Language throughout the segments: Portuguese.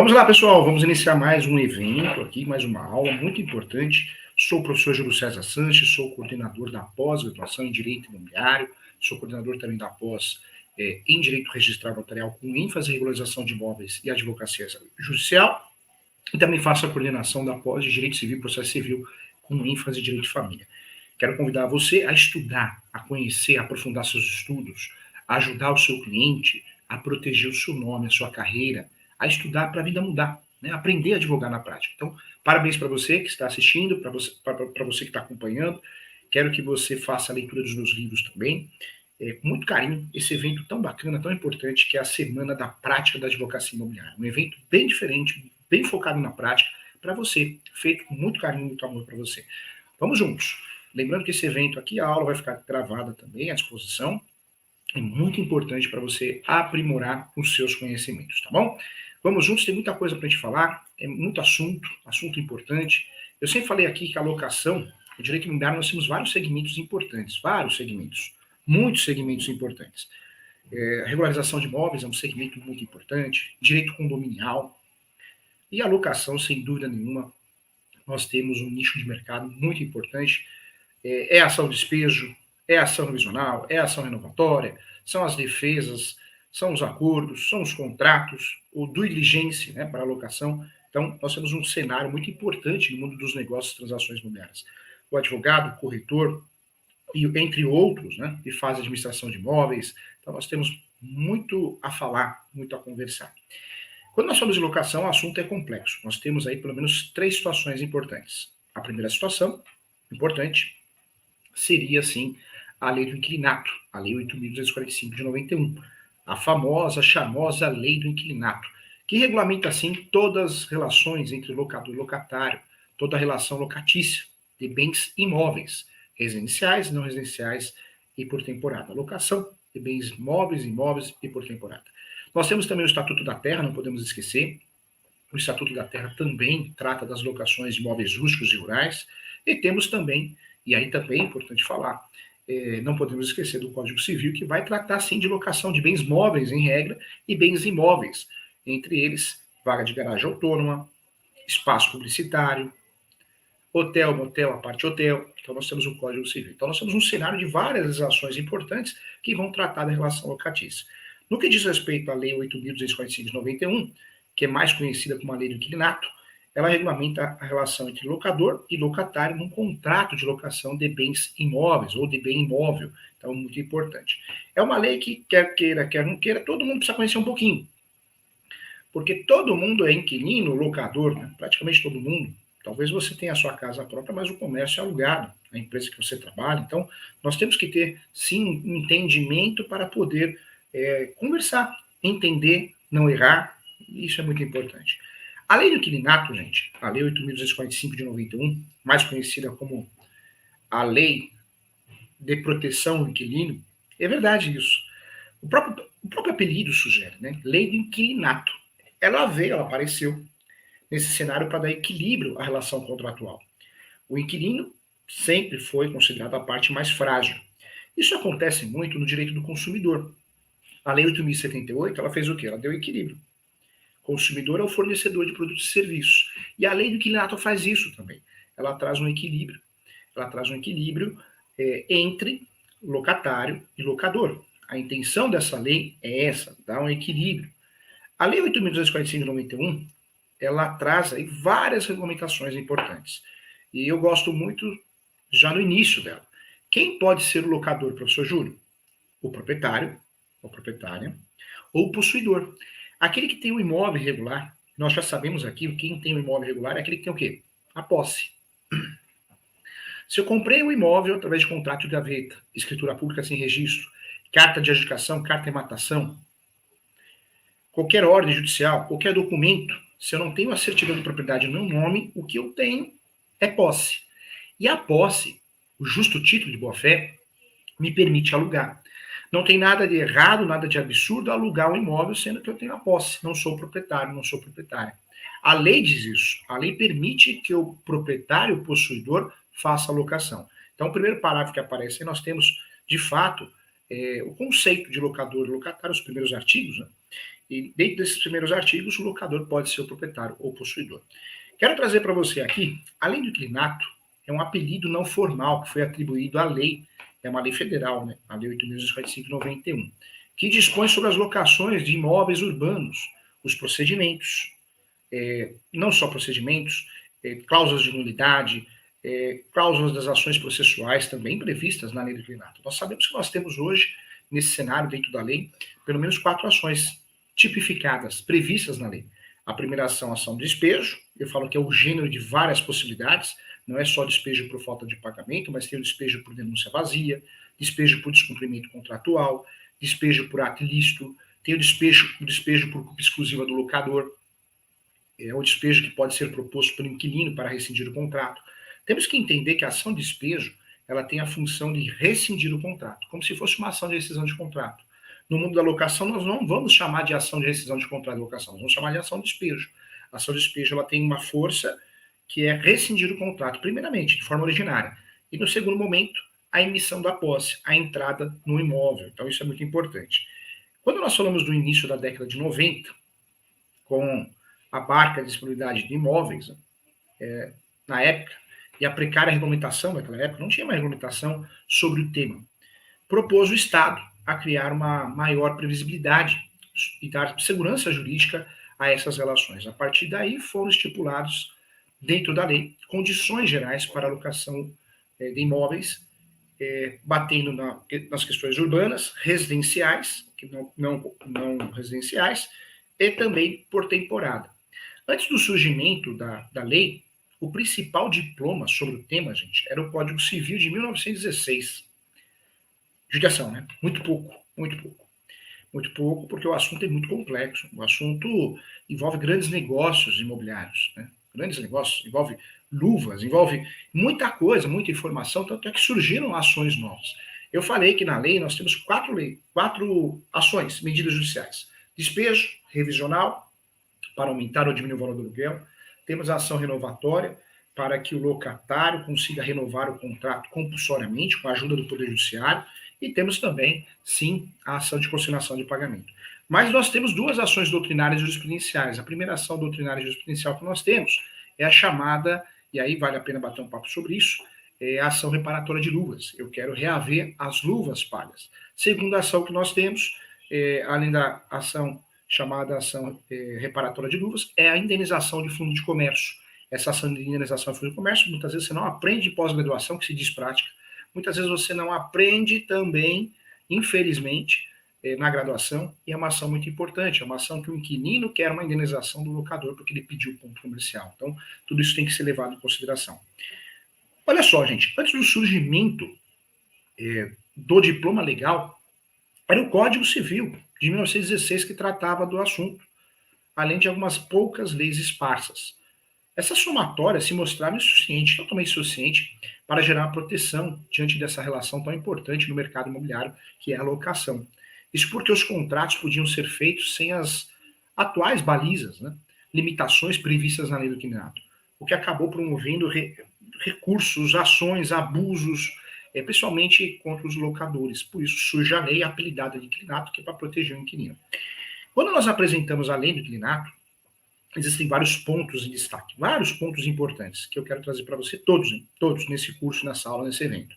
Vamos lá, pessoal, vamos iniciar mais um evento aqui, mais uma aula muito importante. Sou o professor Júlio César Sanches, sou coordenador da pós-graduação em Direito Imobiliário, sou coordenador também da pós em Direito Registral Notarial com ênfase em regularização de imóveis e advocacia judicial, e também faço a coordenação da pós de Direito Civil e Processo Civil com ênfase em Direito de Família. Quero convidar você a estudar, a conhecer, a aprofundar seus estudos, a ajudar o seu cliente, a proteger o seu nome, a sua carreira, a estudar para a vida mudar, né? Aprender a advogar na prática. Então, parabéns para você que está assistindo, para você que está acompanhando. Quero que você faça a leitura dos meus livros também. Com muito carinho, esse evento tão bacana, tão importante, que é a Semana da Prática da Advocacia Imobiliária. Um evento bem diferente, bem focado na prática, para você, feito com muito carinho e muito amor para você. Vamos juntos. Lembrando que esse evento aqui, a aula vai ficar gravada também à disposição. É muito importante para você aprimorar os seus conhecimentos, tá bom? Vamos juntos, tem muita coisa para a gente falar, é muito assunto importante. Eu sempre falei aqui que a locação, o direito imobiliário, nós temos vários segmentos importantes, muitos segmentos importantes. A regularização de imóveis é um segmento muito importante, direito condominial, e a locação, sem dúvida nenhuma, nós temos um nicho de mercado muito importante, é ação de despejo, é ação revisional, é ação renovatória, são as defesas, são os acordos, são os contratos, o due diligence, né, para alocação. Então, nós temos um cenário muito importante no mundo dos negócios e transações imobiliárias. O advogado, o corretor, e entre outros, né, que faz administração de imóveis. Então, nós temos muito a falar, muito a conversar. Quando nós falamos de locação, o assunto é complexo. Nós temos aí pelo menos 3 situações importantes. A primeira situação, importante, seria, sim, a lei do inquilinato, a lei 8.245 de 91, a famosa, charmosa lei do inquilinato, que regulamenta, assim, todas as relações entre locador e locatário, toda a relação locatícia de bens imóveis, residenciais, não residenciais e por temporada. Locação de bens móveis, imóveis e por temporada. Nós temos também o Estatuto da Terra, não podemos esquecer. O Estatuto da Terra também trata das locações de imóveis rústicos e rurais. E temos também, e aí também é importante falar, não podemos esquecer do Código Civil, que vai tratar, sim, de locação de bens móveis, em regra, e bens imóveis. Entre eles, vaga de garagem autônoma, espaço publicitário, hotel, motel, aparte hotel. Então, nós temos o Código Civil. Então, nós temos um cenário de várias legislações importantes que vão tratar da relação locatícia. No que diz respeito à Lei 8.245 de 91, que é mais conhecida como a Lei do Inquilinato, ela regulamenta a relação entre locador e locatário num contrato de locação de bens imóveis ou de bem imóvel. Então, muito importante. É uma lei que, quer queira, quer não queira, todo mundo precisa conhecer um pouquinho. Porque todo mundo é inquilino, locador, né? Praticamente todo mundo. Talvez você tenha a sua casa própria, mas o comércio é alugado, a empresa que você trabalha. Então, nós temos que ter, sim, um entendimento para poder conversar, entender, não errar. Isso é muito importante. A lei do inquilinato, gente, a lei 8.245 de 91, mais conhecida como a lei de proteção do inquilino, é verdade isso. O próprio apelido sugere, né? Lei do inquilinato. Ela apareceu nesse cenário para dar equilíbrio à relação contratual. O inquilino sempre foi considerado a parte mais frágil. Isso acontece muito no direito do consumidor. A Lei 8.078, ela fez o quê? Ela deu equilíbrio. O consumidor é o fornecedor de produtos e serviços. E a Lei do inquilinato faz isso também. Ela traz um equilíbrio. Ela traz um equilíbrio entre locatário e locador. A intenção dessa lei é essa, dar um equilíbrio. A Lei 8.245 de 91, ela traz aí várias regulamentações importantes. E eu gosto muito já no início dela. Quem pode ser o locador, professor Júlio? O proprietário, ou proprietária, ou o possuidor. Aquele que tem um imóvel irregular, nós já sabemos aqui, quem tem um imóvel irregular é aquele que tem o quê? A posse. Se eu comprei um imóvel através de contrato de gaveta, escritura pública sem registro, carta de adjudicação, carta de matação, qualquer ordem judicial, qualquer documento, se eu não tenho a certidão de propriedade no meu nome, o que eu tenho é posse. E a posse, o justo título de boa-fé, me permite alugar. Não tem nada de errado, nada de absurdo alugar um imóvel, sendo que eu tenho a posse. Não sou proprietário, não sou proprietária. A lei diz isso. A lei permite que o proprietário, o possuidor, faça a locação. Então, o primeiro parágrafo que aparece aí, nós temos, de fato, o conceito de locador e locatário, os primeiros artigos, né? E dentro desses primeiros artigos, o locador pode ser o proprietário ou possuidor. Quero trazer para você aqui, além do inquilinato, é um apelido não formal que foi atribuído à lei, é uma lei federal, né? A Lei 8.245 de 91, que dispõe sobre as locações de imóveis urbanos, os procedimentos, não só procedimentos, cláusulas de nulidade, cláusulas das ações processuais também previstas na lei do inquilinato. Nós sabemos que nós temos hoje, nesse cenário, dentro da lei, pelo menos 4 ações tipificadas, previstas na lei. A primeira ação, ação de despejo, eu falo que é o gênero de várias possibilidades, não é só despejo por falta de pagamento, mas tem o despejo por denúncia vazia, despejo por descumprimento contratual, despejo por ato ilícito, tem o despejo por culpa exclusiva do locador, o despejo que pode ser proposto pelo inquilino para rescindir o contrato. Temos que entender que a ação de despejo ela tem a função de rescindir o contrato, como se fosse uma ação de rescisão de contrato. No mundo da locação, nós não vamos chamar de ação de rescisão de contrato de locação, nós vamos chamar de ação de despejo. A ação de despejo ela tem uma força que é rescindir o contrato, primeiramente, de forma originária, e no segundo momento, a emissão da posse, a entrada no imóvel. Então, isso é muito importante. Quando nós falamos do início da década de 90, com a barca de disponibilidade de imóveis, na época, e a precária regulamentação naquela época, não tinha uma regulamentação sobre o tema. Propôs o Estado a criar uma maior previsibilidade e dar segurança jurídica a essas relações. A partir daí foram estipulados, dentro da lei, condições gerais para a alocação de imóveis, batendo nas questões urbanas, residenciais, que não residenciais, e também por temporada. Antes do surgimento da lei, o principal diploma sobre o tema, gente, era o Código Civil de 1916. Judiação, né? Muito pouco, muito pouco. Muito pouco, porque o assunto é muito complexo. O assunto envolve grandes negócios imobiliários, né? Grandes negócios, envolve luvas, envolve muita coisa, muita informação, tanto é que surgiram ações novas. Eu falei que na lei nós temos 4 ações, medidas judiciais. Despejo, revisional, para aumentar ou diminuir o valor do aluguel. Temos a ação renovatória, para que o locatário consiga renovar o contrato compulsoriamente, com a ajuda do Poder Judiciário. E temos também, sim, a ação de consignação de pagamento. Mas nós temos 2 ações doutrinárias e jurisprudenciais. A primeira ação doutrinária e jurisprudencial que nós temos é a chamada, e aí vale a pena bater um papo sobre isso, é a ação reparatória de luvas. Eu quero reaver as luvas pagas. Segunda ação que nós temos, além da ação chamada ação reparatória de luvas, é a indenização de fundo de comércio. Essa ação de indenização de fundo de comércio, muitas vezes você não aprende em pós-graduação, que se diz prática. Muitas vezes você não aprende também, infelizmente, na graduação, e é uma ação muito importante, é uma ação que o inquilino quer uma indenização do locador porque ele pediu o ponto comercial. Então, tudo isso tem que ser levado em consideração. Olha só, gente, antes do surgimento do diploma legal, era o Código Civil de 1916 que tratava do assunto, além de algumas poucas leis esparsas. Essa somatória se mostrava insuficiente, totalmente insuficiente, para gerar proteção diante dessa relação tão importante no mercado imobiliário, que é a locação. Isso porque os contratos podiam ser feitos sem as atuais balizas, né, limitações previstas na lei do inquilinato, o que acabou promovendo recursos, ações, abusos, principalmente contra os locadores. Por isso surge a lei apelidada de inquilinato, que é para proteger o inquilino. Quando nós apresentamos a lei do inquilinato, existem vários pontos em destaque, vários pontos importantes que eu quero trazer para você, todos nesse curso, nessa aula, nesse evento.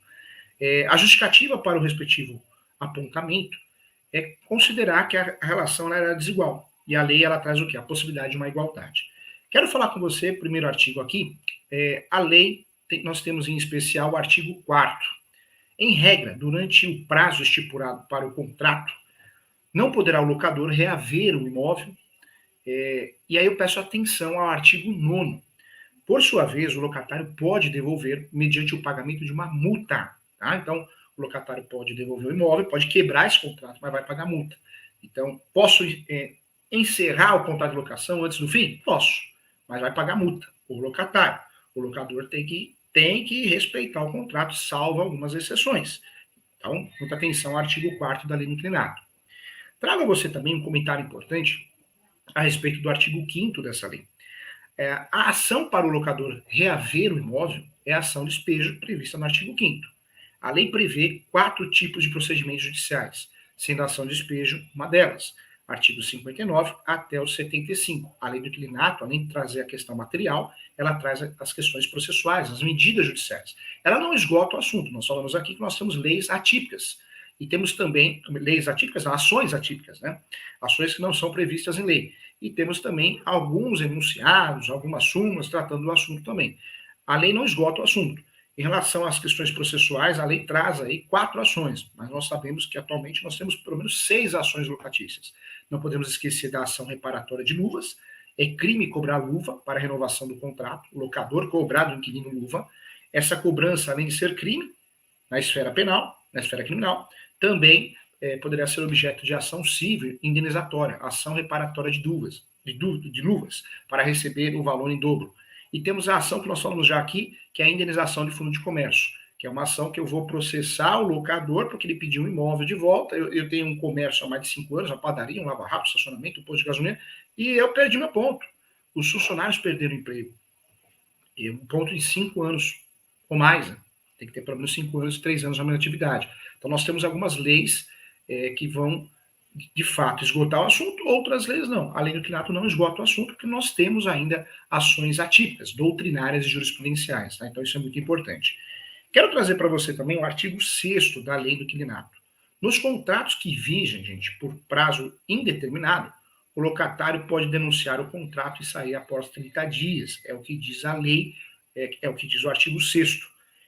A justificativa para o respectivo apontamento é considerar que a relação era desigual, e a lei ela traz o quê? A possibilidade de uma igualdade. Quero falar com você, primeiro artigo aqui, a lei, nós temos em especial o artigo 4º. Em regra, durante o prazo estipulado para o contrato, não poderá o locador reaver o imóvel. E aí eu peço atenção ao artigo 9º. Por sua vez, o locatário pode devolver mediante o pagamento de uma multa. Tá? Então, o locatário pode devolver o imóvel, pode quebrar esse contrato, mas vai pagar multa. Então, posso encerrar o contrato de locação antes do fim? Posso, mas vai pagar multa. O locatário. O locador tem que respeitar o contrato, salvo algumas exceções. Então, muita atenção ao artigo 4º da lei do inquilinato. Trago a você também um comentário importante a respeito do artigo 5º dessa lei. A ação para o locador reaver o imóvel é a ação de despejo prevista no artigo 5º. A lei prevê 4 tipos de procedimentos judiciais, sendo a ação de despejo uma delas. artigo 59 até o 75. A lei do inquilinato, além de trazer a questão material, ela traz as questões processuais, as medidas judiciais. Ela não esgota o assunto. Nós falamos aqui que nós temos leis atípicas. E temos também leis atípicas, ações atípicas, né? Ações que não são previstas em lei. E temos também alguns enunciados, algumas súmulas tratando do assunto também. A lei não esgota o assunto. Em relação às questões processuais, a lei traz aí 4 ações, mas nós sabemos que atualmente nós temos pelo menos 6 ações locatícias. Não podemos esquecer da ação reparatória de luvas. É crime cobrar luva para renovação do contrato, o locador cobrar do inquilino luva. Essa cobrança, além de ser crime na esfera penal, na esfera criminal, também poderá ser objeto de ação civil indenizatória, ação reparatória de luvas, para receber o valor em dobro. E temos a ação que nós falamos já aqui, que é a indenização de fundo de comércio, que é uma ação que eu vou processar o locador porque ele pediu um imóvel de volta. Eu tenho um comércio há mais de 5 anos, uma padaria, um lava-rápido, um estacionamento, um posto de gasolina, e eu perdi meu ponto. Os funcionários perderam o emprego. E um ponto de 5 anos ou mais, né? Tem que ter pelo menos 5 anos, 3 anos na atividade. Então, nós temos algumas leis que vão, de fato, esgotar o assunto, outras leis não. A lei do inquilinato não esgota o assunto, porque nós temos ainda ações atípicas, doutrinárias e jurisprudenciais. Tá? Então, isso é muito importante. Quero trazer para você também o artigo 6º da lei do inquilinato. Nos contratos que vigem, gente, por prazo indeterminado, o locatário pode denunciar o contrato e sair após 30 dias. É o que diz a lei, é o que diz o artigo 6º.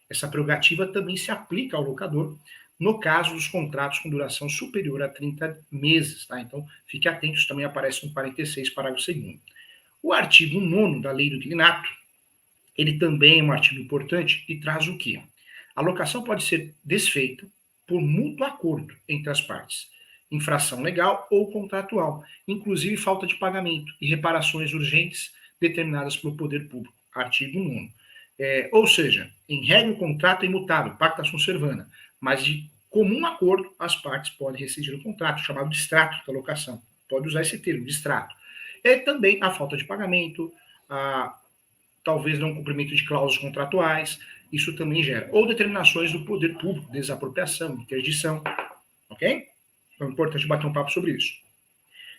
Essa prerrogativa também se aplica ao locador no caso dos contratos com duração superior a 30 meses. Tá? Então, fique atento, isso também aparece no 46, parágrafo 2º. O artigo 9º da lei do inquilinato, ele também é um artigo importante e traz o quê? A locação pode ser desfeita por mútuo acordo entre as partes, infração legal ou contratual, inclusive falta de pagamento e reparações urgentes determinadas pelo poder público. Artigo 9º. Ou seja, em regra, o contrato é imutável, pacta sunt servanda, mas de comum acordo, as partes podem rescindir o contrato, chamado de extrato da locação. Pode usar esse termo, de extrato. E também a falta de pagamento, talvez não cumprimento de cláusulas contratuais, isso também gera. Ou determinações do poder público, desapropriação, interdição, ok? Então é importante bater um papo sobre isso.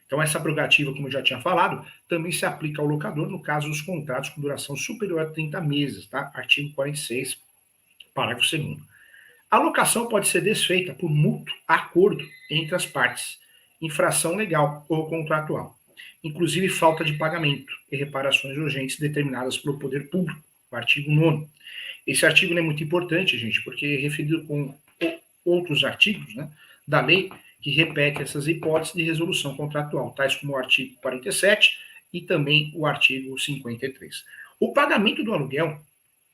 Então, essa prerrogativa, como eu já tinha falado, também se aplica ao locador no caso dos contratos com duração superior a 30 meses, tá? Artigo 46, parágrafo 2º. A locação pode ser desfeita por mútuo acordo entre as partes, infração legal ou contratual, inclusive falta de pagamento e reparações urgentes determinadas pelo poder público, o artigo 9º. Esse artigo é muito importante, gente, porque é referido com outros artigos, né, da lei que repete essas hipóteses de resolução contratual, tais como o artigo 47 e também o artigo 53. O pagamento do aluguel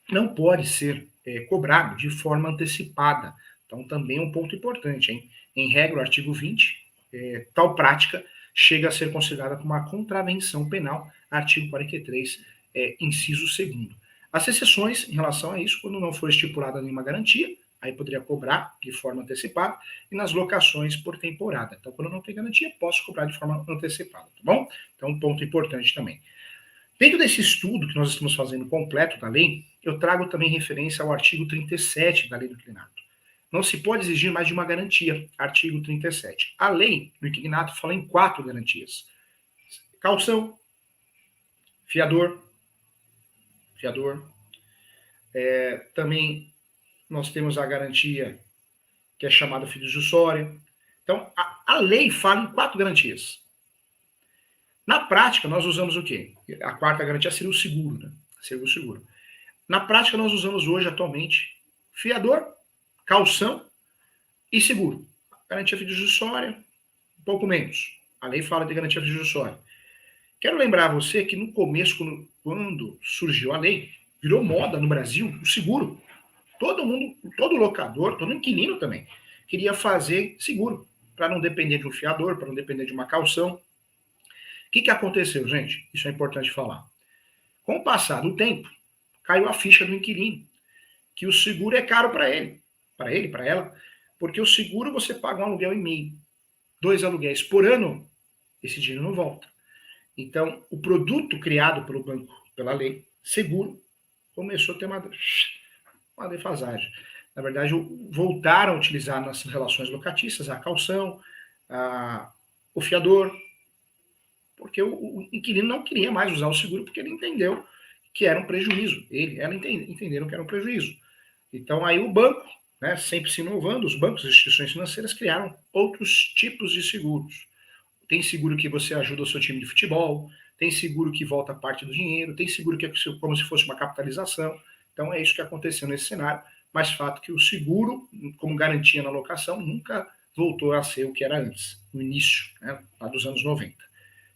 não pode ser cobrado de forma antecipada. Então, também é um ponto importante, hein? Em regra, o artigo 20, tal prática chega a ser considerada como uma contravenção penal, artigo 43, inciso 2º. As exceções em relação a isso, quando não for estipulada nenhuma garantia, aí poderia cobrar de forma antecipada, e nas locações por temporada. Então, quando não tem garantia, posso cobrar de forma antecipada, tá bom? Então, um ponto importante também. Dentro desse estudo que nós estamos fazendo completo da lei, eu trago também referência ao artigo 37 da lei do inquilinato. Não se pode exigir mais de uma garantia, artigo 37. A lei do inquilinato fala em 4 garantias. Caução, fiador, também nós temos a garantia que é chamada fiduciária. Então, a lei fala em 4 garantias. Na prática, nós usamos o quê? A 4ª garantia seria o seguro, né? Seria o seguro. Na prática, nós usamos hoje, atualmente, fiador, caução e seguro. Garantia fiduciária, um pouco menos. A lei fala de garantia fiduciária. Quero lembrar a você que no começo, quando surgiu a lei, virou moda no Brasil o seguro. Todo mundo, todo locador, todo inquilino também, queria fazer seguro, para não depender de um fiador, para não depender de uma caução. O que aconteceu, gente? Isso é importante falar. Com o passar do tempo, caiu a ficha do inquilino, que o seguro é caro para ele, para ela, porque o seguro você paga um aluguel e meio, 2 aluguéis por ano, esse dinheiro não volta. Então, o produto criado pelo banco, pela lei, seguro, começou a ter uma defasagem. Na verdade, voltaram a utilizar nas relações locatícias a caução, o fiador, porque o inquilino não queria mais usar o seguro porque ele entendeu que era um prejuízo. Ela entenderam que era um prejuízo. Então, aí o banco, né, sempre se inovando, os bancos e instituições financeiras criaram outros tipos de seguros. Tem seguro que você ajuda o seu time de futebol, tem seguro que volta parte do dinheiro, tem seguro que é como se fosse uma capitalização. Então, é isso que aconteceu nesse cenário. Mas fato que o seguro, como garantia na locação, nunca voltou a ser o que era antes, no início, né, lá dos anos 90.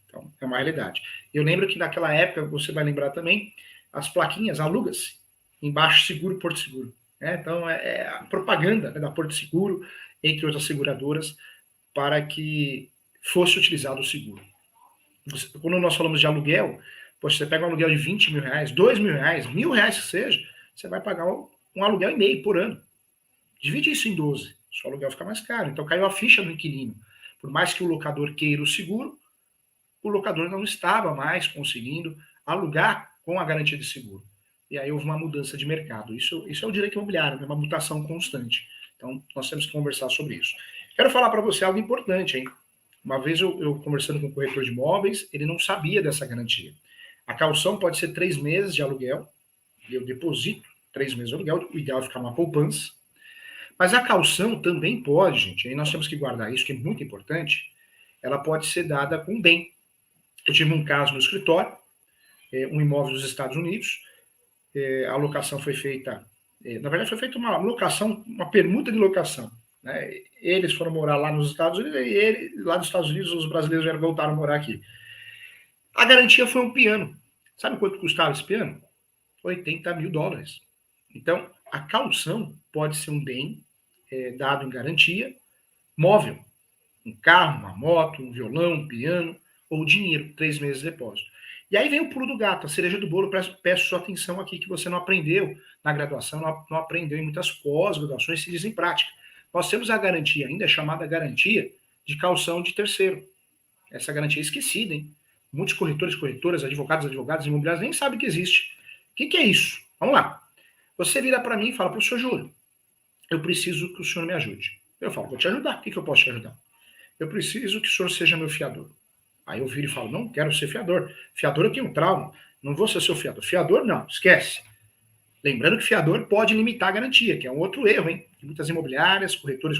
Então, é uma realidade. Eu lembro que naquela época, você vai lembrar também, as plaquinhas aluga-se, embaixo seguro, Porto Seguro. Né? Então, é a propaganda, né, da Porto Seguro, entre outras seguradoras, para que fosse utilizado o seguro. Quando nós falamos de aluguel, poxa, você pega um aluguel de 20 mil reais, 2 mil reais, R$ 1.000 que seja, você vai pagar um aluguel e meio por ano. Divide isso em 12, seu aluguel fica mais caro. Então caiu a ficha do inquilino. Por mais que o locador queira o seguro, o locador não estava mais conseguindo alugar com a garantia de seguro. E aí houve uma mudança de mercado. Isso é o direito imobiliário, é uma mutação constante. Então, nós temos que conversar sobre isso. Quero falar para você algo importante, hein? Uma vez eu conversando com o corretor de imóveis, ele não sabia dessa garantia. A caução pode ser 3 meses de aluguel, eu deposito 3 meses de aluguel, o ideal é ficar uma poupança. Mas a caução também pode, gente, aí nós temos que guardar isso, que é muito importante, ela pode ser dada com bem. Eu tive um caso no escritório, um imóvel dos Estados Unidos, a locação foi feita, na verdade foi feita uma locação, uma permuta de locação. Né? Eles foram morar lá nos Estados Unidos e lá dos Estados Unidos os brasileiros voltaram a morar aqui. A garantia foi um piano. Sabe quanto custava esse piano? $80 mil. Então, a caução pode ser um bem dado em garantia, móvel, um carro, uma moto, um violão, um piano, ou dinheiro, 3 meses de depósito. E aí vem o pulo do gato, a cereja do bolo, peço sua atenção aqui, que você não aprendeu na graduação, não aprendeu em muitas pós-graduações, se diz em prática. Nós temos a garantia, ainda chamada garantia de caução de terceiro. Essa garantia é esquecida, hein? Muitos corretores, corretoras, advogados imobiliários nem sabem que existe. O que é isso? Vamos lá. Você vira para mim e fala, professor Júlio, eu preciso que o senhor me ajude. Eu falo, vou te ajudar. O que eu posso te ajudar? Eu preciso que o senhor seja meu fiador. Aí eu viro e falo, não quero ser fiador. Fiador eu tenho um trauma. Não vou ser seu fiador. Fiador, não. Esquece. Lembrando que fiador pode limitar a garantia, que é um outro erro, hein? Muitas imobiliárias, corretores,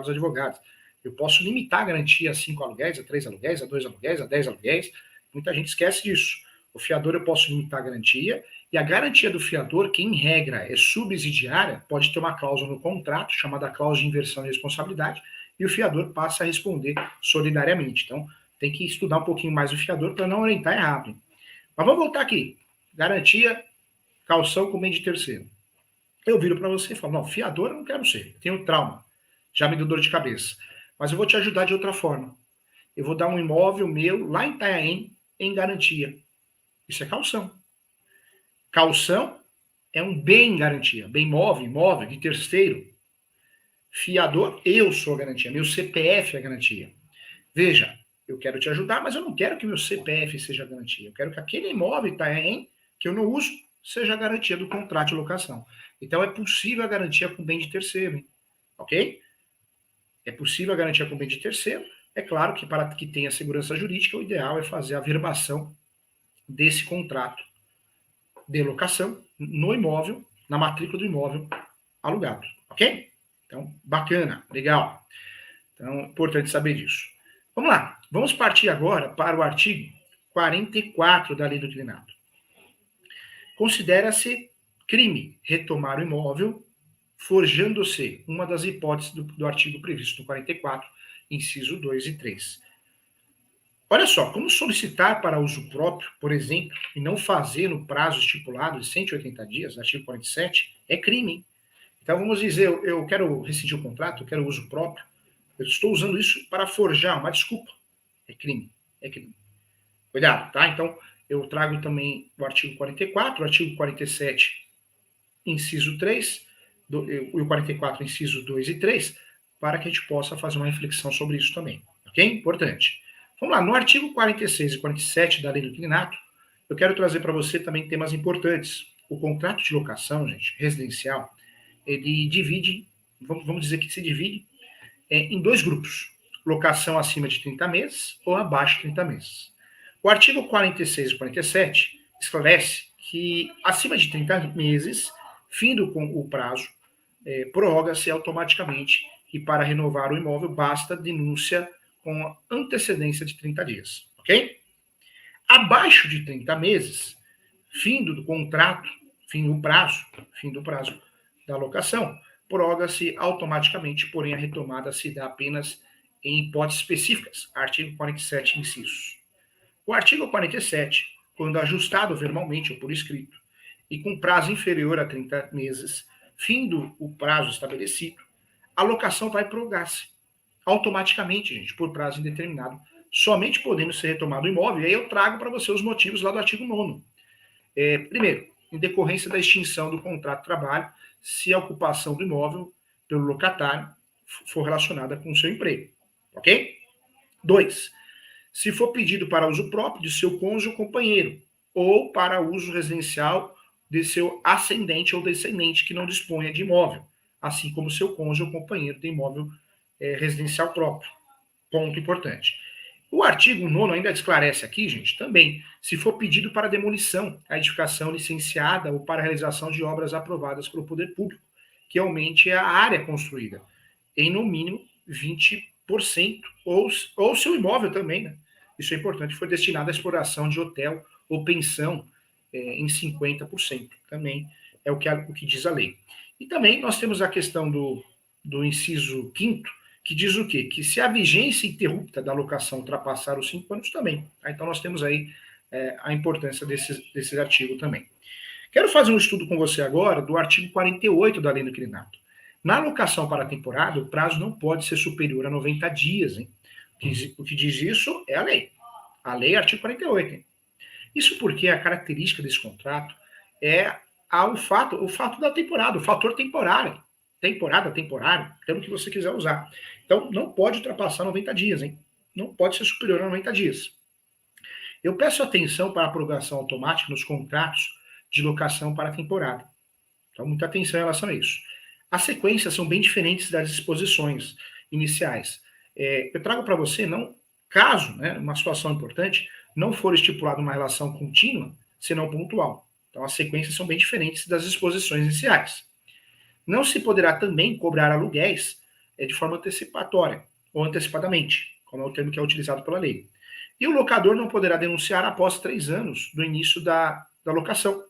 advogados. Eu posso limitar a garantia a 5 aluguéis, a 3 aluguéis, a 2 aluguéis, a 10 aluguéis. Muita gente esquece disso. O fiador eu posso limitar a garantia, e a garantia do fiador, que em regra é subsidiária, pode ter uma cláusula no contrato, chamada cláusula de inversão de responsabilidade, e o fiador passa a responder solidariamente. Então, tem que estudar um pouquinho mais o fiador para não orientar errado. Mas vamos voltar aqui. Garantia, caução com bem de terceiro. Eu viro para você e falo, não, fiador eu não quero ser, tenho trauma, já me deu dor de cabeça. Mas eu vou te ajudar de outra forma. Eu vou dar um imóvel meu lá em Itanhaém em garantia. Isso é caução. Caução é um bem em garantia. Bem imóvel de terceiro. Fiador, eu sou a garantia. Meu CPF é a garantia. Veja, eu quero te ajudar, mas eu não quero que meu CPF seja a garantia. Eu quero que aquele imóvel Itanhaém, que eu não uso, seja a garantia do contrato de locação. Então, é possível a garantia com bem de terceiro. Hein? Ok? É possível a garantia com bem de terceiro. É claro que para que tenha segurança jurídica, o ideal é fazer a verbação desse contrato de locação no imóvel, na matrícula do imóvel alugado. Ok? Então, bacana, legal. Então, é importante saber disso. Vamos lá. Vamos partir agora para o artigo 44 da Lei do Inquilinato. Considera-se crime retomar o imóvel forjando-se uma das hipóteses do artigo previsto no 44, inciso 2 e 3. Olha só, como solicitar para uso próprio, por exemplo, e não fazer no prazo estipulado de 180 dias, artigo 47, é crime. Hein? Então, vamos dizer, eu quero rescindir o contrato, eu quero uso próprio, eu estou usando isso para forjar uma desculpa. É crime, é crime. Cuidado, tá? Então, eu trago também o artigo 44, o artigo 47, inciso 3, e o 44, incisos 2 e 3, para que a gente possa fazer uma reflexão sobre isso também. Ok? Importante. Vamos lá, no artigo 46 e 47 da Lei do Inquilinato, eu quero trazer para você também temas importantes. O contrato de locação, gente, residencial, ele divide, vamos dizer que se divide em 2 grupos. locação acima de 30 meses ou abaixo de 30 meses. O artigo 46 e 47 esclarece que acima de 30 meses, findo com o prazo, prorroga-se automaticamente e para renovar o imóvel basta denúncia com antecedência de 30 dias, ok? Abaixo de 30 meses, findo do contrato, fim do prazo da locação, prorroga-se automaticamente, porém a retomada se dá apenas em hipóteses específicas, artigo 47, incisos. O artigo 47, quando ajustado verbalmente ou por escrito, e com prazo inferior a 30 meses, findo o prazo estabelecido, a locação vai prorrogar-se automaticamente, gente, por prazo indeterminado, somente podendo ser retomado o imóvel. E aí eu trago para você os motivos lá do artigo 9º. Primeiro, em decorrência da extinção do contrato de trabalho, se a ocupação do imóvel pelo locatário for relacionada com o seu emprego, ok? 2, se for pedido para uso próprio de seu cônjuge ou companheiro, ou para uso residencial de seu ascendente ou descendente que não disponha de imóvel, assim como seu cônjuge ou companheiro tem imóvel residencial próprio. Ponto importante. O artigo 9º ainda esclarece aqui, gente, também, se for pedido para demolição, a edificação licenciada ou para a realização de obras aprovadas pelo poder público, que aumente a área construída em, no mínimo, 20%, ou seu imóvel também, né? Isso é importante, foi destinado à exploração de hotel ou pensão em 50%, também é o que diz a lei. E também nós temos a questão do inciso 5º, que diz o quê? Que se a vigência interrupta da locação ultrapassar os 5 anos também. Tá? Então nós temos aí a importância desse artigo também. Quero fazer um estudo com você agora do artigo 48 da Lei do Inquilinato. Na locação para a temporada, o prazo não pode ser superior a 90 dias. Hein? O que diz isso é a lei. A lei é artigo 48. Hein? Isso porque a característica desse contrato é o fato da temporada, o fator temporário. Temporário, pelo que você quiser usar. Então, não pode ultrapassar 90 dias, hein? Não pode ser superior a 90 dias. Eu peço atenção para a prorrogação automática nos contratos de locação para a temporada. Então, muita atenção em relação a isso. As sequências são bem diferentes das disposições iniciais. Eu trago para você, caso, né, uma situação importante, não for estipulada uma relação contínua, senão pontual. Então, as sequências são bem diferentes das disposições iniciais. Não se poderá também cobrar aluguéis de forma antecipatória ou antecipadamente, como é o termo que é utilizado pela lei. E o locador não poderá denunciar após 3 anos do início da locação,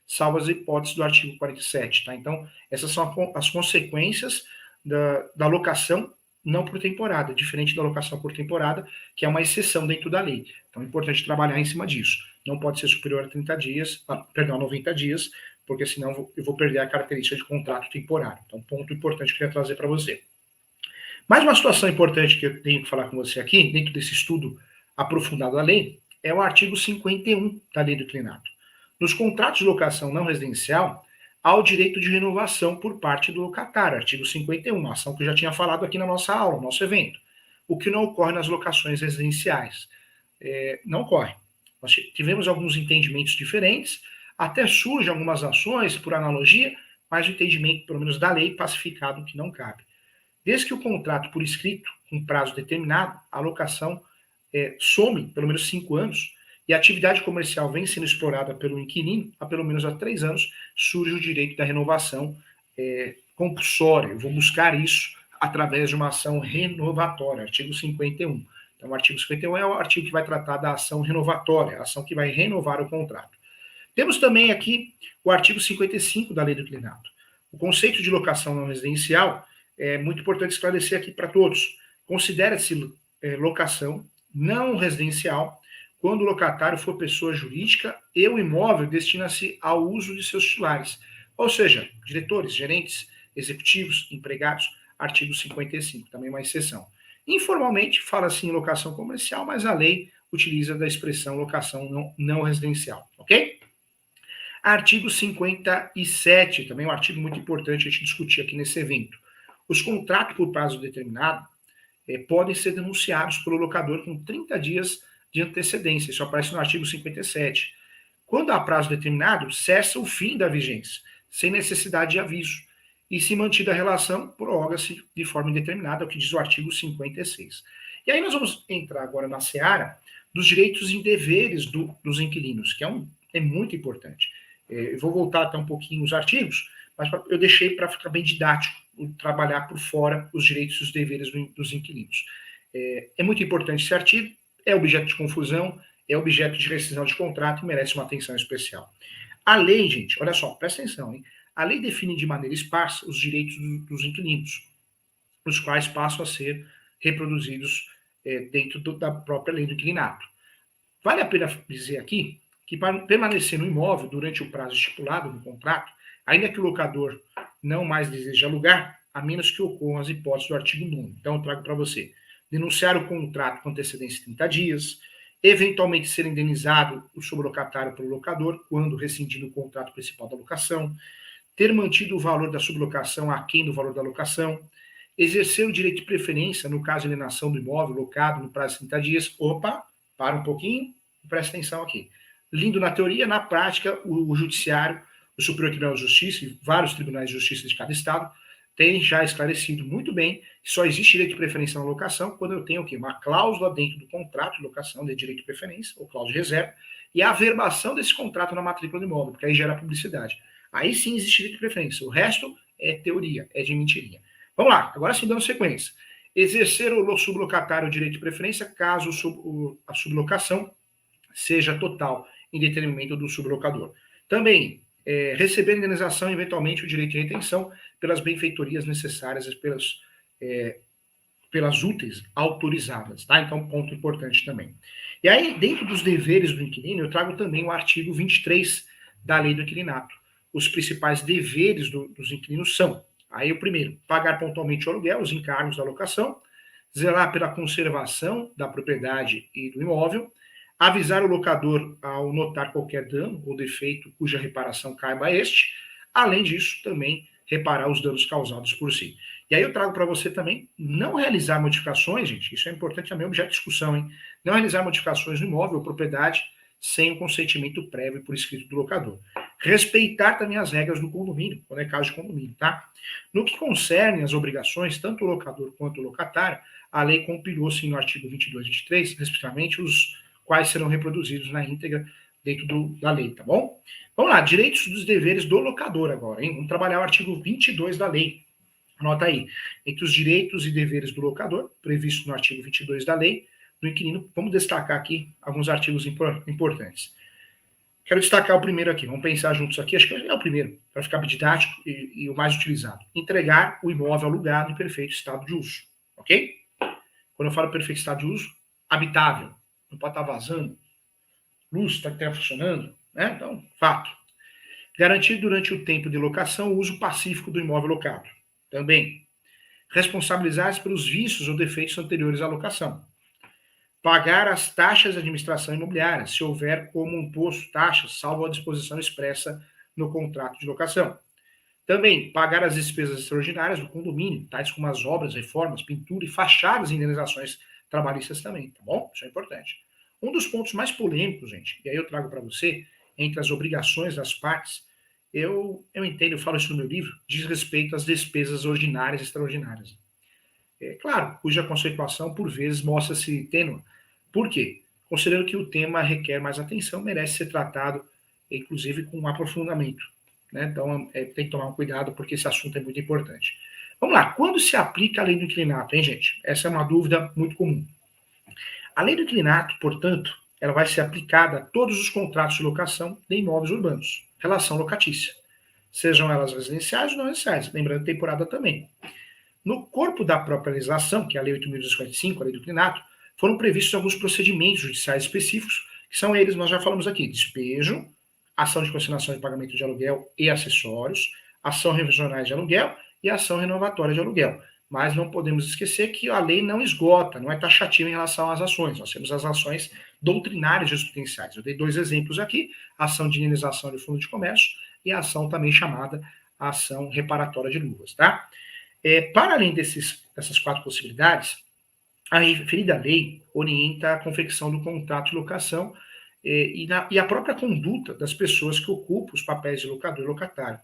salvo as hipóteses do artigo 47. Tá? Então, essas são as consequências da locação não por temporada, diferente da locação por temporada, que é uma exceção dentro da lei. Então, é importante trabalhar em cima disso. Não pode ser superior a 90 dias, porque senão eu vou perder a característica de contrato temporário. Então, ponto importante que eu queria trazer para você. Mais uma situação importante que eu tenho que falar com você aqui, dentro desse estudo aprofundado da lei, é o artigo 51 da Lei do Inquilinato. Nos contratos de locação não residencial, há o direito de renovação por parte do locatário, artigo 51, ação que eu já tinha falado aqui na nossa aula, no nosso evento. O que não ocorre nas locações residenciais. Não ocorre. Nós tivemos alguns entendimentos diferentes, até surgem algumas ações por analogia, mas o entendimento, pelo menos da lei, pacificado que não cabe. Desde que o contrato por escrito, com prazo determinado, a locação some pelo menos 5 anos e a atividade comercial vem sendo explorada pelo inquilino há pelo menos 3 anos, surge o direito da renovação compulsória. Eu vou buscar isso através de uma ação renovatória, artigo 51. Então, o artigo 51 é o artigo que vai tratar da ação renovatória, a ação que vai renovar o contrato. Temos também aqui o artigo 55 da Lei do Inquilinato. O conceito de locação não residencial é muito importante esclarecer aqui para todos. Considera-se locação não residencial quando o locatário for pessoa jurídica e o imóvel destina-se ao uso de seus titulares, ou seja, diretores, gerentes, executivos, empregados, artigo 55, também uma exceção. Informalmente, fala-se em locação comercial, mas a lei utiliza da expressão locação não residencial, ok? Artigo 57, também um artigo muito importante a gente discutir aqui nesse evento. Os contratos por prazo determinado podem ser denunciados pelo locador com 30 dias de antecedência. Isso aparece no artigo 57. Quando há prazo determinado, cessa o fim da vigência, sem necessidade de aviso. e se mantida a relação, prorroga-se de forma indeterminada, é o que diz o artigo 56. E aí nós vamos entrar agora na seara dos direitos e deveres dos inquilinos, que é muito importante. Eu vou voltar até um pouquinho os artigos, mas eu deixei para ficar bem didático, trabalhar por fora os direitos e os deveres dos inquilinos. É muito importante esse artigo, é objeto de confusão, é objeto de rescisão de contrato e merece uma atenção especial. A lei, gente, olha só, presta atenção, hein? A lei define de maneira esparsa os direitos dos inquilinos, os quais passam a ser reproduzidos dentro da própria lei do inquilinato. Vale a pena dizer aqui que para permanecer no imóvel durante o prazo estipulado no contrato, ainda que o locador não mais deseje alugar, a menos que ocorram as hipóteses do artigo 9º. Então, eu trago para você. Denunciar o contrato com antecedência de 30 dias, eventualmente ser indenizado o sublocatário pelo locador, quando rescindido o contrato principal da locação, ter mantido o valor da sublocação aquém do valor da locação, exercer o direito de preferência no caso de alienação do imóvel locado no prazo de 30 dias. Opa, para um pouquinho, presta atenção aqui. Lindo na teoria, na prática, o judiciário, o Superior Tribunal de Justiça e vários tribunais de justiça de cada estado têm já esclarecido muito bem que só existe direito de preferência na locação quando eu tenho o quê? Uma cláusula dentro do contrato de locação de direito de preferência, ou cláusula de reserva, e a averbação desse contrato na matrícula do imóvel, porque aí gera publicidade. Aí sim existe direito de preferência. O resto é teoria, é de mentirinha. Vamos lá, agora sim dando sequência. Exercer o sublocatário o direito de preferência caso a sublocação seja total em detrimento do sublocador. Também, receber indenização, eventualmente, o direito de retenção pelas benfeitorias necessárias pelas úteis autorizadas, tá? Então, ponto importante também. E aí, dentro dos deveres do inquilino, eu trago também o artigo 23 da Lei do Inquilinato. Os principais deveres dos inquilinos são, aí o primeiro, pagar pontualmente o aluguel, os encargos da locação, zelar pela conservação da propriedade e do imóvel, avisar o locador ao notar qualquer dano ou defeito cuja reparação caiba a este, além disso, também reparar os danos causados por si. E aí eu trago para você também não realizar modificações, gente, isso é importante também, objeto de discussão, hein? Não realizar modificações no imóvel ou propriedade sem o consentimento prévio por escrito do locador. Respeitar também as regras do condomínio, quando é caso de condomínio, tá? No que concerne as obrigações, tanto o locador quanto o locatário, a lei compilou-se no artigo 22 e 23, respectivamente, os quais serão reproduzidos na íntegra dentro da lei, tá bom? Vamos lá, direitos dos deveres do locador agora, hein? Vamos trabalhar o artigo 22 da lei. Anota aí. Entre os direitos e deveres do locador, previsto no artigo 22 da lei, do inquilino, vamos destacar aqui alguns artigos importantes. Quero destacar o primeiro aqui, vamos pensar juntos aqui, acho que é o primeiro, para ficar didático e o mais utilizado. Entregar o imóvel alugado em perfeito estado de uso, ok? Quando eu falo perfeito estado de uso, habitável, não pode estar vazando, luz está funcionando, né? Então, fato. Garantir durante o tempo de locação o uso pacífico do imóvel locado. Também. Responsabilizar-se pelos vícios ou defeitos anteriores à locação. Pagar as taxas de administração imobiliária, se houver como um imposto taxas, salvo a disposição expressa no contrato de locação. Também, pagar as despesas extraordinárias do condomínio, tais como as obras, reformas, pintura e fachadas e indenizações trabalhistas também, tá bom? Isso é importante. Um dos pontos mais polêmicos, gente, e aí eu trago para você, entre as obrigações das partes, eu entendo, eu falo isso no meu livro, diz respeito às despesas ordinárias e extraordinárias. É claro, cuja conceituação, por vezes, mostra-se tênue. Por quê? Considerando que o tema requer mais atenção, merece ser tratado, inclusive, com um aprofundamento. Né? Então, tem que tomar um cuidado, porque esse assunto é muito importante. Vamos lá, quando se aplica a lei do inquilinato, hein, gente? Essa é uma dúvida muito comum. A lei do inquilinato, portanto, ela vai ser aplicada a todos os contratos de locação de imóveis urbanos, relação locatícia, sejam elas residenciais ou não residenciais, lembrando temporada também. No corpo da própria legislação, que é a Lei 8.245, a Lei do Inquilinato, foram previstos alguns procedimentos judiciais específicos, que são eles, nós já falamos aqui, despejo, ação de consignação de pagamento de aluguel e acessórios, ação revisionais de aluguel e ação renovatória de aluguel. Mas não podemos esquecer que a lei não esgota, não é taxativa em relação às ações. Nós temos as ações doutrinárias jurisprudenciais. Eu dei 2 exemplos aqui, a ação de indenização de fundo de comércio e a ação também chamada ação reparatória de luvas, tá? Para além dessas 4 possibilidades, a referida lei orienta a confecção do contrato de locação e a própria conduta das pessoas que ocupam os papéis de locador e locatário.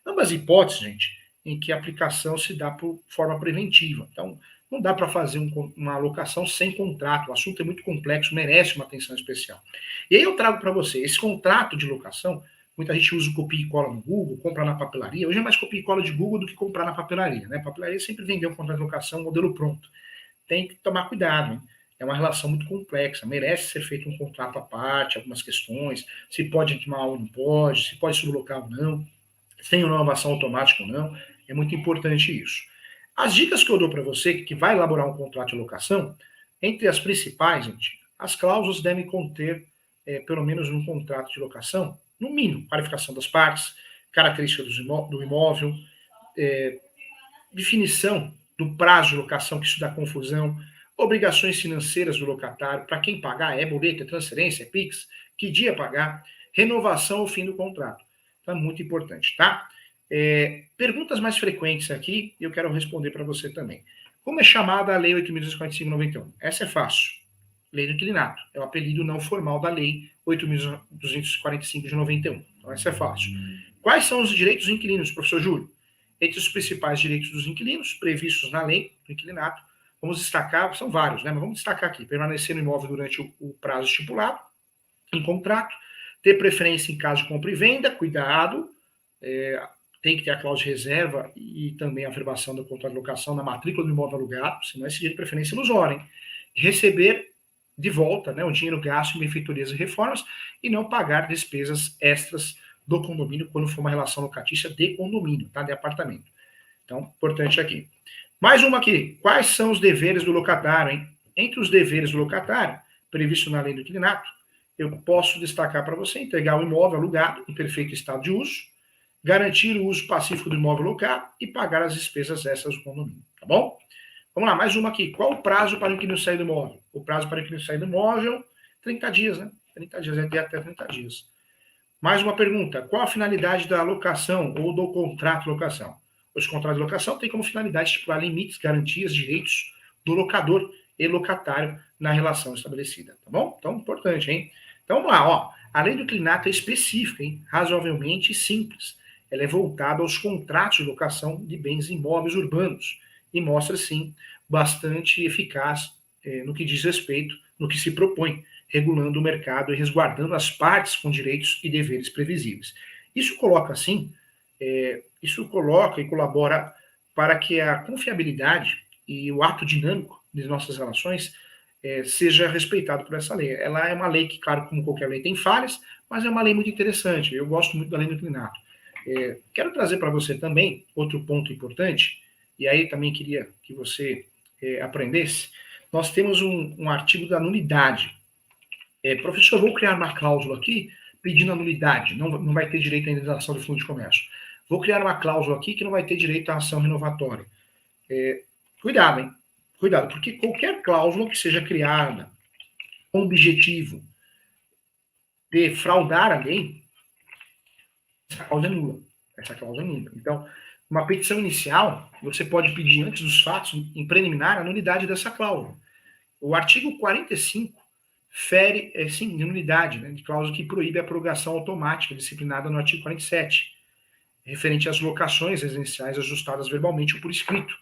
Ambas hipóteses, gente, em que a aplicação se dá por forma preventiva. Então, não dá para fazer uma alocação sem contrato. O assunto é muito complexo, merece uma atenção especial. E aí eu trago para você, esse contrato de locação, muita gente usa o copia e cola no Google, compra na papelaria. Hoje é mais copia e cola de Google do que comprar na papelaria, né? A papelaria sempre vendeu um contrato de locação, modelo pronto. Tem que tomar cuidado, hein? É uma relação muito complexa, merece ser feito um contrato à parte, algumas questões, se pode intimar ou não pode, se pode sublocar ou não, se tem renovação automática ou não, é muito importante isso. As dicas que eu dou para você, que vai elaborar um contrato de locação, entre as principais, gente, as cláusulas devem conter, pelo menos no contrato de locação, no mínimo, qualificação das partes, características do imóvel, definição do prazo de locação, que isso dá confusão, obrigações financeiras do locatário, para quem pagar, é boleto, é transferência, é PIX, que dia pagar, renovação ao fim do contrato. Então é muito importante, tá? Perguntas mais frequentes aqui, eu quero responder para você também. Como é chamada a Lei 8.245/91? Essa é fácil. Lei do Inquilinato. É o apelido não formal da Lei 8.245/91. Então essa é fácil. Quais são os direitos dos inquilinos, professor Júlio? Entre os principais direitos dos inquilinos, previstos na lei do inquilinato, vamos destacar, são vários, né? Mas vamos destacar aqui: permanecer no imóvel durante o prazo estipulado em contrato, ter preferência em caso de compra e venda, cuidado, tem que ter a cláusula de reserva e também a afirmação do contrato de locação na matrícula do imóvel alugado, senão esse direito de preferência ilusória, hein? Receber de volta, né, o dinheiro gasto em benfeitorias e reformas e não pagar despesas extras do condomínio quando for uma relação locatícia de condomínio, tá? De apartamento. Então, importante aqui. Mais uma aqui. Quais são os deveres do locatário, hein? Entre os deveres do locatário, previsto na lei do inquilinato, eu posso destacar para você entregar o imóvel alugado em perfeito estado de uso, garantir o uso pacífico do imóvel alugado e pagar as despesas extras do condomínio, tá bom? Vamos lá, mais uma aqui. Qual o prazo para o inquilino sair do imóvel? O prazo para o inquilino sair do imóvel, 30 dias, né? 30 dias, é de até 30 dias. Mais uma pergunta. Qual a finalidade da locação ou do contrato de locação? Os contratos de locação têm como finalidade estipular limites, garantias, direitos do locador e locatário na relação estabelecida, tá bom? Então, importante, hein? Então, vamos lá, ó. A lei do inquilinato é específica, hein? Razoavelmente simples. Ela é voltada aos contratos de locação de bens imóveis urbanos e mostra, sim, bastante eficaz no que diz respeito, no que se propõe, regulando o mercado e resguardando as partes com direitos e deveres previsíveis. Isso coloca, assim, isso coloca e colabora para que a confiabilidade e o ato dinâmico de nossas relações seja respeitado por essa lei. Ela é uma lei que, claro, como qualquer lei, tem falhas, mas é uma lei muito interessante. Eu gosto muito da lei do inquilinato. Quero trazer para você também outro ponto importante, e aí também queria que você aprendesse. Nós temos um artigo da nulidade. Professor, vou criar uma cláusula aqui pedindo a nulidade, não vai ter direito à indenização do fundo de comércio. Vou criar uma cláusula aqui que não vai ter direito à ação renovatória. Cuidado, hein? Cuidado, porque qualquer cláusula que seja criada com o objetivo de fraudar a lei, essa cláusula é nula. Essa cláusula é nula. Então, uma petição inicial, você pode pedir antes dos fatos, em preliminar, a nulidade dessa cláusula. O artigo 45 fere, sim, nulidade, né, de cláusula que proíbe a prorrogação automática disciplinada no artigo 47, referente às locações residenciais ajustadas verbalmente ou por escrito,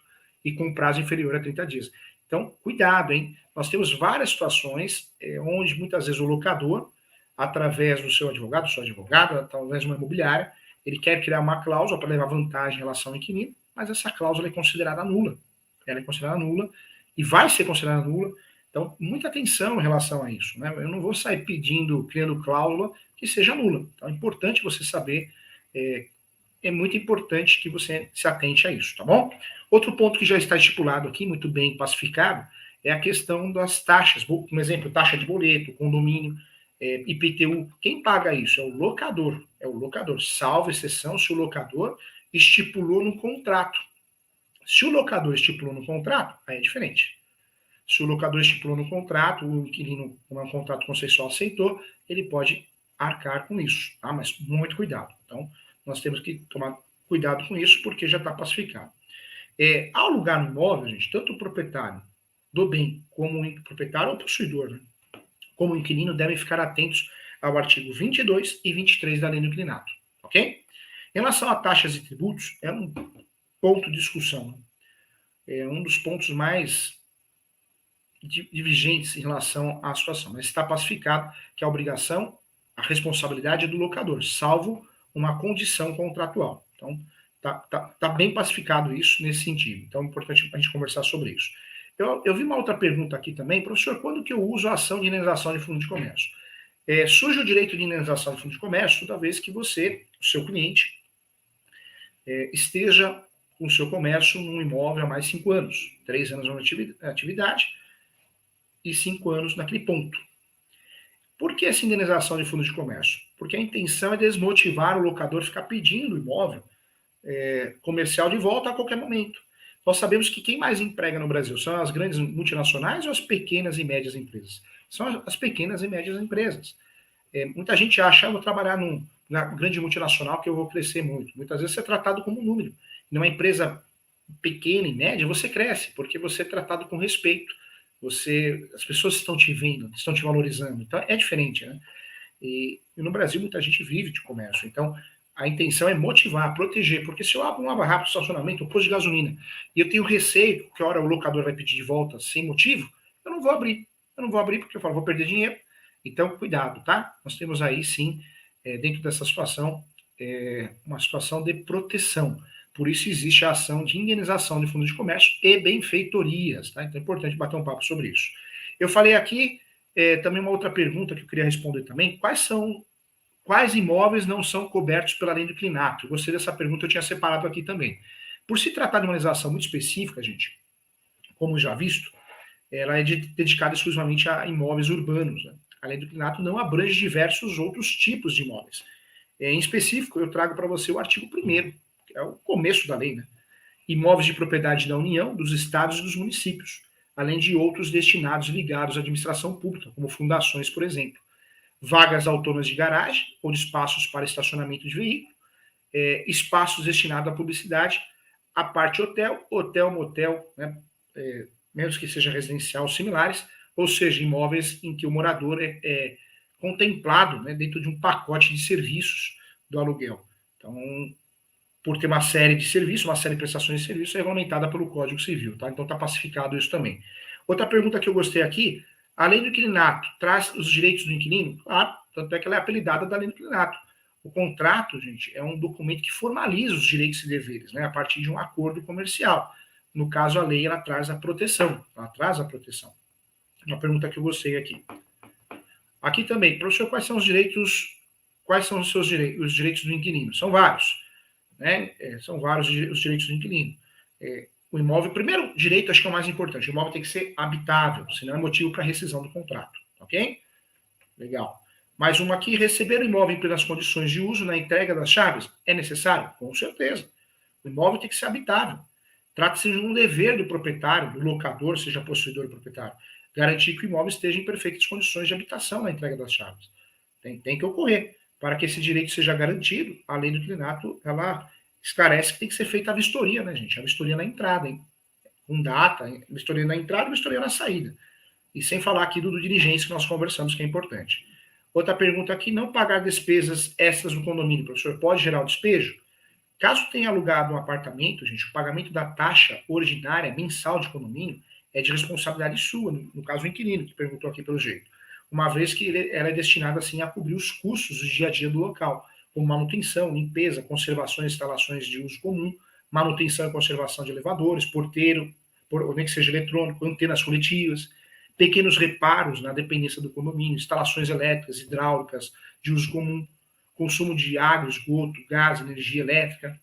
e com prazo inferior a 30 dias. Então, cuidado, hein? Nós temos várias situações onde muitas vezes o locador, através do seu advogado, sua advogada, através de uma imobiliária, ele quer criar uma cláusula para levar vantagem em relação ao inquilino, mas essa cláusula é considerada nula. Ela é considerada nula e vai ser considerada nula. Então, muita atenção em relação a isso, né? Eu não vou sair criando cláusula que seja nula. Então, é importante você saber, é muito importante que você se atente a isso, tá bom? Outro ponto que já está estipulado aqui, muito bem pacificado, é a questão das taxas. Por exemplo, taxa de boleto, condomínio, IPTU. Quem paga isso? É o locador, salvo exceção se o locador estipulou no contrato. Se o locador estipulou no contrato, aí é diferente. Se o locador estipulou no contrato, o inquilino, como é um contrato consensual, aceitou, ele pode arcar com isso, tá? Mas muito cuidado. Então, nós temos que tomar cuidado com isso, porque já está pacificado. Ao alugar no imóvel, gente, tanto o proprietário do bem, como o proprietário ou possuidor, né, como o inquilino, devem ficar atentos ao artigo 22 e 23 da Lei do Inquilinato, ok? Em relação a taxas e tributos, ponto de discussão. É um dos pontos mais divergentes em relação à situação. Mas está pacificado que a obrigação, a responsabilidade é do locador, salvo uma condição contratual. Então, tá bem pacificado isso nesse sentido. Então, é importante a gente conversar sobre isso. Eu vi uma outra pergunta aqui também, professor, quando que eu uso a ação de indenização de fundo de comércio? Surge o direito de indenização de fundo de comércio toda vez que você, o seu cliente, esteja com o seu comércio num imóvel há mais de 5 anos, 3 anos na atividade e 5 anos naquele ponto. Por que essa indenização de fundo de comércio? Porque a intenção é desmotivar o locador a ficar pedindo o imóvel comercial de volta a qualquer momento. Nós sabemos que quem mais emprega no Brasil são as grandes multinacionais ou as pequenas e médias empresas? São as pequenas e médias empresas. Muita gente acha, eu vou trabalhar na grande multinacional que eu vou crescer muito. Muitas vezes você é tratado como um número. Numa empresa pequena e média, você cresce, porque você é tratado com respeito. As pessoas estão te vendo, estão te valorizando. Então, é diferente, né? E no Brasil, muita gente vive de comércio. Então, a intenção é motivar, proteger, porque se eu abro uma barraca de estacionamento, um posto de gasolina, e eu tenho receio que a hora o locador vai pedir de volta sem motivo, eu não vou abrir. Eu não vou abrir porque eu falo, vou perder dinheiro. Então, cuidado, tá? Nós temos aí, sim, dentro dessa situação, uma situação de proteção. Por isso existe a ação de indenização de fundo de comércio e benfeitorias, tá? Então é importante bater um papo sobre isso. Eu falei aqui também uma outra pergunta que eu queria responder também, quais imóveis não são cobertos pela lei do inclinato? Eu gostei dessa pergunta, eu tinha separado aqui também. Por se tratar de uma legislação muito específica, gente, como já visto, ela é dedicada exclusivamente a imóveis urbanos. Né? A lei do inclinato não abrange diversos outros tipos de imóveis. Em específico, eu trago para você o artigo 1º, que é o começo da lei, né? Imóveis de propriedade da União, dos estados e dos municípios, além de outros destinados ligados à administração pública, como fundações, por exemplo. Vagas autônomas de garagem ou de espaços para estacionamento de veículo, espaços destinados à publicidade, a parte hotel, motel, né? Mesmo que seja residencial, similares, ou seja, imóveis em que o morador é contemplado, né, dentro de um pacote de serviços do aluguel. Então, por ter uma série de serviços, uma série de prestações de serviços, é regulamentada pelo Código Civil, tá? Então está pacificado isso também. Outra pergunta que eu gostei aqui, a lei do inquilinato traz os direitos do inquilino? Claro, tanto é que ela é apelidada da lei do inquilinato. O contrato, gente, é um documento que formaliza os direitos e deveres, né, a partir de um acordo comercial. No caso, a lei, ela traz a proteção. Uma pergunta que eu gostei aqui. Aqui também, professor, quais são os seus direitos, os direitos do inquilino? São vários, né? São vários os direitos do inquilino. O imóvel, primeiro direito, acho que é o mais importante, o imóvel tem que ser habitável, senão é motivo para rescisão do contrato, ok? Legal. Mais uma aqui, receber o imóvel em plenas condições de uso na entrega das chaves é necessário? Com certeza. O imóvel tem que ser habitável. Trata-se de um dever do proprietário, do locador, seja possuidor ou proprietário, garantir que o imóvel esteja em perfeitas condições de habitação na entrega das chaves. Tem que ocorrer. Para que esse direito seja garantido, a lei do inquilinato, ela esclarece que tem que ser feita a vistoria, né, gente? A vistoria na entrada, hein? Com data, vistoria na entrada e vistoria na saída. E sem falar aqui do diligência que nós conversamos, que é importante. Outra pergunta aqui, não pagar despesas extras no condomínio, professor, pode gerar o despejo? Caso tenha alugado um apartamento, gente, o pagamento da taxa ordinária mensal de condomínio é de responsabilidade sua, no caso o inquilino, que perguntou aqui pelo jeito, uma vez que ela é destinada assim a cobrir os custos do dia a dia do local, como manutenção, limpeza, conservação e instalações de uso comum, manutenção e conservação de elevadores, porteiro, nem que seja eletrônico, antenas coletivas, pequenos reparos na dependência do condomínio, instalações elétricas, hidráulicas de uso comum, consumo de água, esgoto, gás, energia elétrica,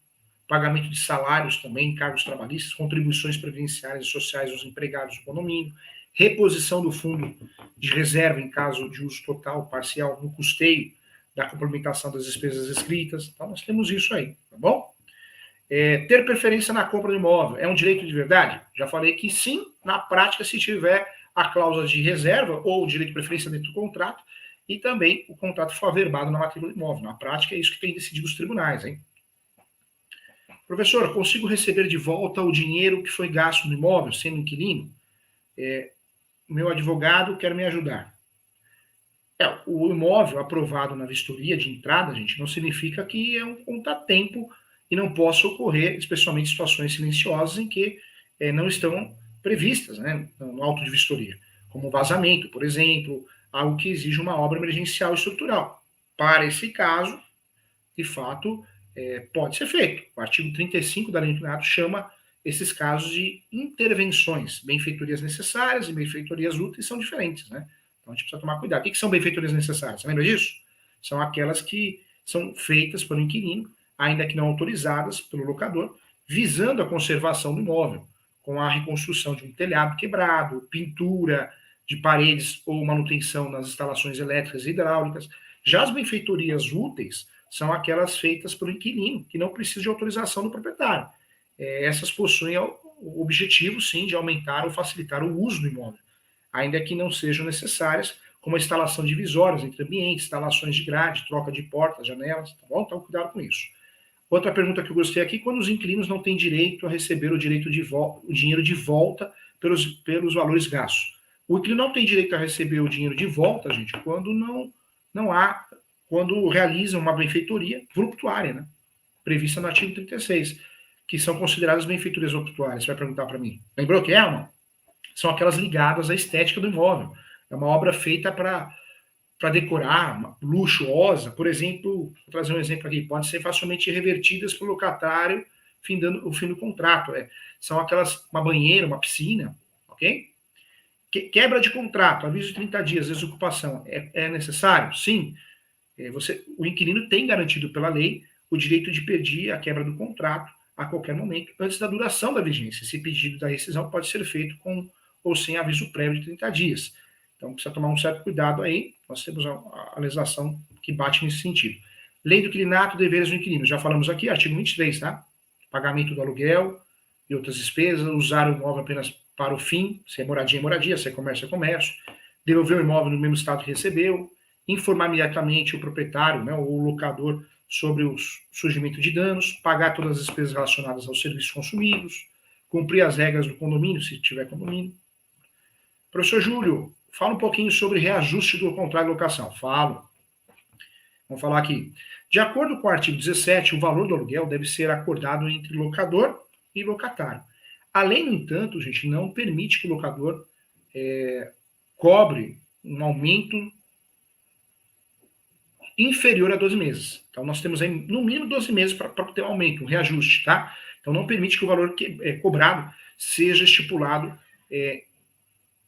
pagamento de salários também, encargos trabalhistas, contribuições previdenciárias e sociais dos empregados do condomínio, reposição do fundo de reserva em caso de uso total, parcial, no custeio da complementação das despesas escritas. Então, nós temos isso aí, tá bom? Ter preferência na compra do imóvel é um direito de verdade? Já falei que sim, na prática, se tiver a cláusula de reserva ou o direito de preferência dentro do contrato, e também o contrato for averbado na matrícula do imóvel. Na prática, é isso que tem decidido os tribunais, hein? Professor, consigo receber de volta o dinheiro que foi gasto no imóvel, sendo inquilino? Meu advogado quer me ajudar. O imóvel aprovado na vistoria de entrada, gente, não significa que é um contratempo e não possa ocorrer, especialmente situações silenciosas em que não estão previstas, né, no auto de vistoria, como vazamento, por exemplo, algo que exige uma obra emergencial estrutural. Para esse caso, de fato, pode ser feito. O artigo 35 da Lei do Inquilinato chama esses casos de intervenções. Benfeitorias necessárias e benfeitorias úteis são diferentes, né? Então a gente precisa tomar cuidado. O que são benfeitorias necessárias? Você lembra disso? São aquelas que são feitas pelo inquilino, ainda que não autorizadas pelo locador, visando a conservação do imóvel, com a reconstrução de um telhado quebrado, pintura de paredes ou manutenção nas instalações elétricas e hidráulicas. Já as benfeitorias úteis são aquelas feitas pelo inquilino, que não precisa de autorização do proprietário. Essas possuem o objetivo, sim, de aumentar ou facilitar o uso do imóvel, ainda que não sejam necessárias, como a instalação de divisórias entre ambientes, instalações de grade, troca de portas, janelas, tá bom? Então, cuidado com isso. Outra pergunta que eu gostei aqui, quando os inquilinos não têm direito a receber o dinheiro de volta pelos valores gastos. O inquilino não tem direito a receber o dinheiro de volta, gente, quando realizam uma benfeitoria voluptuária, né? Prevista no artigo 36, que são consideradas benfeitorias voluptuárias. Você vai perguntar para mim. Lembrou que é uma? São aquelas ligadas à estética do imóvel. É uma obra feita para decorar, luxuosa. Por exemplo, vou trazer um exemplo aqui, pode ser facilmente revertidas pelo locatário findando o fim do contrato. São aquelas, uma banheira, uma piscina, ok? Quebra de contrato, aviso de 30 dias, desocupação, é necessário? Sim. O inquilino tem garantido pela lei o direito de pedir a quebra do contrato a qualquer momento, antes da duração da vigência. Esse pedido da rescisão pode ser feito com ou sem aviso prévio de 30 dias. Então, precisa tomar um certo cuidado aí. Nós temos a legislação que bate nesse sentido. Lei do inquilinato, deveres do inquilino. Já falamos aqui, artigo 23, tá? Pagamento do aluguel e outras despesas, usar o imóvel apenas para o fim, se é moradia, se é comércio, devolver o imóvel no mesmo estado que recebeu, informar imediatamente o proprietário, né, ou o locador sobre o surgimento de danos, pagar todas as despesas relacionadas aos serviços consumidos, cumprir as regras do condomínio, se tiver condomínio. Professor Júlio, fala um pouquinho sobre reajuste do contrato de locação. Falo. Vamos falar aqui. De acordo com o artigo 17, o valor do aluguel deve ser acordado entre locador e locatário. A lei, no entanto, gente, não permite que o locador cobre um aumento inferior a 12 meses. Então, nós temos aí, no mínimo, 12 meses para ter um aumento, um reajuste, tá? Então, não permite que o valor cobrado seja estipulado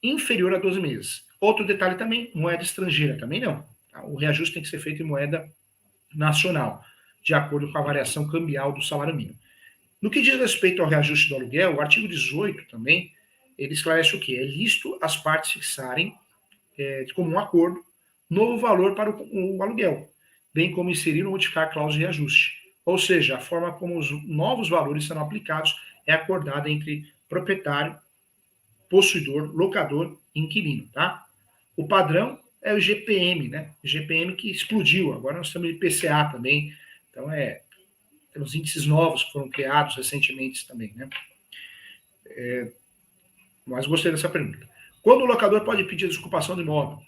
inferior a 12 meses. Outro detalhe também, moeda estrangeira, também não. Tá? O reajuste tem que ser feito em moeda nacional, de acordo com a variação cambial do salário mínimo. No que diz respeito ao reajuste do aluguel, o artigo 18 também, ele esclarece o quê? É lícito as partes fixarem, de comum acordo, novo valor para o aluguel, bem como inserir ou modificar a cláusula de reajuste. Ou seja, a forma como os novos valores serão aplicados é acordada entre proprietário, possuidor, locador e inquilino, tá? O padrão é o IGPM, né? IGPM que explodiu, agora nós temos IPCA também, então temos índices novos que foram criados recentemente também, né? Mas gostei dessa pergunta. Quando o locador pode pedir a desocupação do imóvel?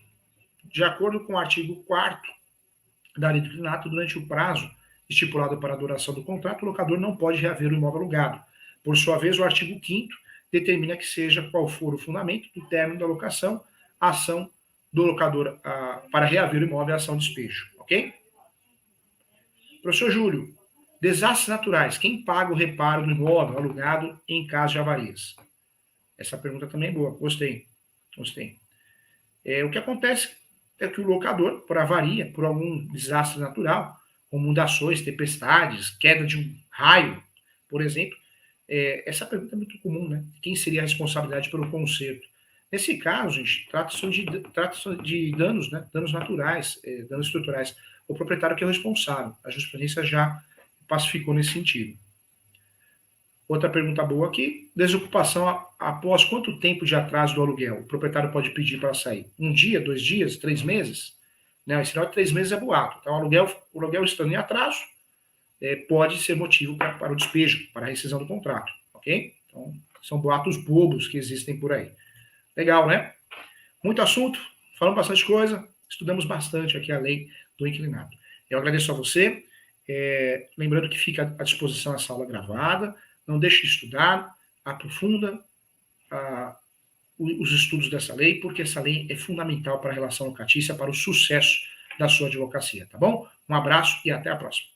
De acordo com o artigo 4º da Lei do Inquilinato, durante o prazo estipulado para a duração do contrato, o locador não pode reaver o imóvel alugado. Por sua vez, o artigo 5º determina que seja qual for o fundamento do término da locação, a ação do locador para reaver o imóvel, a ação de despejo, ok? Professor Júlio, desastres naturais, quem paga o reparo do imóvel alugado em caso de avarias? Essa pergunta também é boa, gostei. O que acontece é que o locador, por avaria, por algum desastre natural, como inundações, tempestades, queda de um raio, por exemplo, essa pergunta é muito comum, né? Quem seria a responsabilidade pelo conserto? Nesse caso, gente, trata-se de danos, né? Danos naturais, danos estruturais. O proprietário que é o responsável. A jurisprudência já pacificou nesse sentido. Outra pergunta boa aqui. Desocupação após quanto tempo de atraso do aluguel? O proprietário pode pedir para sair? 1 dia, 2 dias, 3 meses? Não, esse sinal de 3 meses é boato. Então, o aluguel estando em atraso, pode ser motivo para o despejo, para a rescisão do contrato, ok? Então, são boatos bobos que existem por aí. Legal, né? Muito assunto, falamos bastante coisa, estudamos bastante aqui a lei do inquilinato. Eu agradeço a você, Lembrando que fica à disposição essa aula gravada. Não deixe de estudar, aprofunda os estudos dessa lei, porque essa lei é fundamental para a relação locatícia, para o sucesso da sua advocacia, tá bom? Um abraço e até a próxima.